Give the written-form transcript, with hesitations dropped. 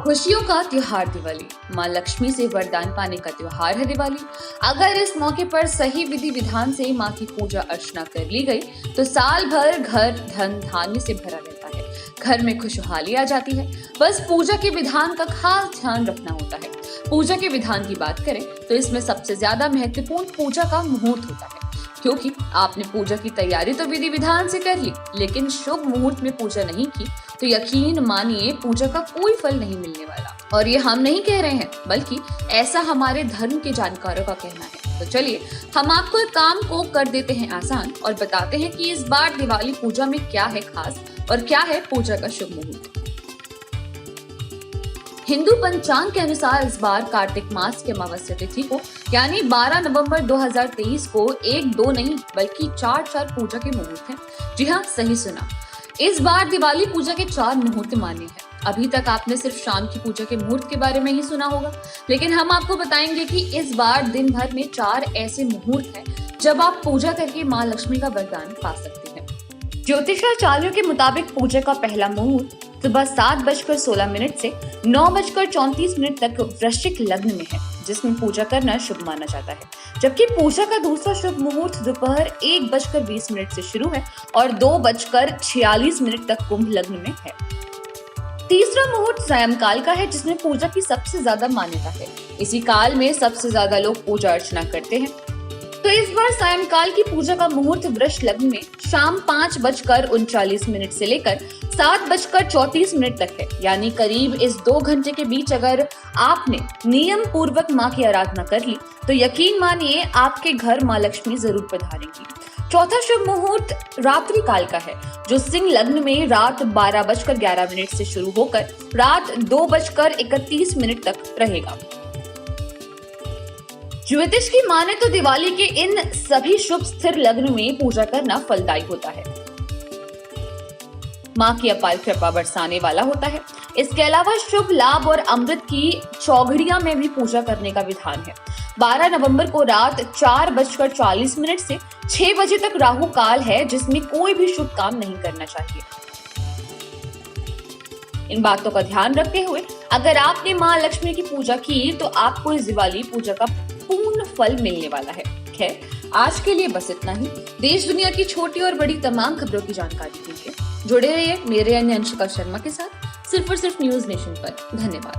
खुशियों का त्योहार दिवाली, माँ लक्ष्मी से वरदान पाने का त्योहार है दिवाली। अगर इस मौके पर सही विधि विधान से माँ की पूजा अर्चना कर ली गई तो साल भर घर धन धान्य से भरा रहता है, घर में खुशहाली आ जाती है। बस पूजा के विधान का खास ध्यान रखना होता है। पूजा के विधान की बात करें तो इसमें सबसे ज्यादा महत्वपूर्ण पूजा का मुहूर्त होता है, क्योंकि आपने पूजा की तैयारी तो विधि विधान से कर ली, लेकिन शुभ मुहूर्त में पूजा नहीं की तो यकीन मानिए पूजा का कोई फल नहीं मिलने वाला। और ये हम नहीं कह रहे हैं, बल्कि ऐसा हमारे धर्म के जानकारों का कहना है। तो चलिए हम आपको एक काम को कर देते हैं आसान और बताते हैं कि इस बार दिवाली पूजा में क्या है खास और क्या है पूजा का शुभ मुहूर्त। हिंदू पंचांग के अनुसार इस बार कार्तिक मास की अमावस्या तिथि को यानी 12 नवंबर 2023 को 1-2 नहीं बल्कि 4 पूजा के मुहूर्त हैं। जी हाँ, सही सुना। इस बार दिवाली पूजा के 4 मुहूर्त माने हैं। अभी तक आपने सिर्फ शाम की पूजा के मुहूर्त के बारे में ही सुना होगा, लेकिन हम आपको बताएंगे कि इस बार दिन भर में 4 ऐसे मुहूर्त हैं जब आप पूजा करके माँ लक्ष्मी का वरदान पा सकते हैं। ज्योतिषाचार्यों के मुताबिक पूजा का पहला मुहूर्त सुबह 7:16 से 9:34 तक वृश्चिक लग्न में है, जिसमें पूजा करना शुभ माना जाता है। जबकि पूजा का दूसरा शुभ मुहूर्त दोपहर 1:20 से शुरू है और 2:46 तक कुंभ लग्न में है। तीसरा मुहूर्त सायंकाल का है, जिसमें पूजा की सबसे ज्यादा मान्यता है। इसी काल में सबसे ज्यादा लोग पूजा अर्चना करते हैं। तो इस बार सायंकाल की पूजा का मुहूर्त वृष लग्न में शाम 5:39 से लेकर 7:34 तक है। यानी करीब इस 2 घंटे के बीच अगर आपने नियम पूर्वक माँ की आराधना कर ली तो यकीन मानिए आपके घर माँ लक्ष्मी जरूर पधारेंगी। चौथा शुभ मुहूर्त रात्रि काल का है, जो सिंह लग्न में रात 12:11 से शुरू होकर रात 2:31 तक रहेगा। ज्योतिष की माने तो दिवाली के इन सभी शुभ स्थिर लग्न में पूजा करना फलदायी होता है, माँ की अपार कृपा बरसाने वाला होता है। इसके अलावा शुभ लाभ और अमृत की चौघड़िया में भी पूजा करने का विधान है। 12 नवंबर को रात 4:40 से 6 बजे तक राहु काल है, जिसमें कोई भी शुभ काम नहीं करना चाहिए। इन बातों का ध्यान रखते हुए अगर आपने माँ लक्ष्मी की पूजा की तो आपको इस दिवाली पूजा का पूर्ण फल मिलने वाला है। खैर, आज के लिए बस इतना ही। देश दुनिया की छोटी और बड़ी तमाम खबरों की जानकारी के लिए जुड़े रहिए मेरे अन्य अंशिका शर्मा के साथ, सिर्फ और सिर्फ न्यूज नेशन पर। धन्यवाद।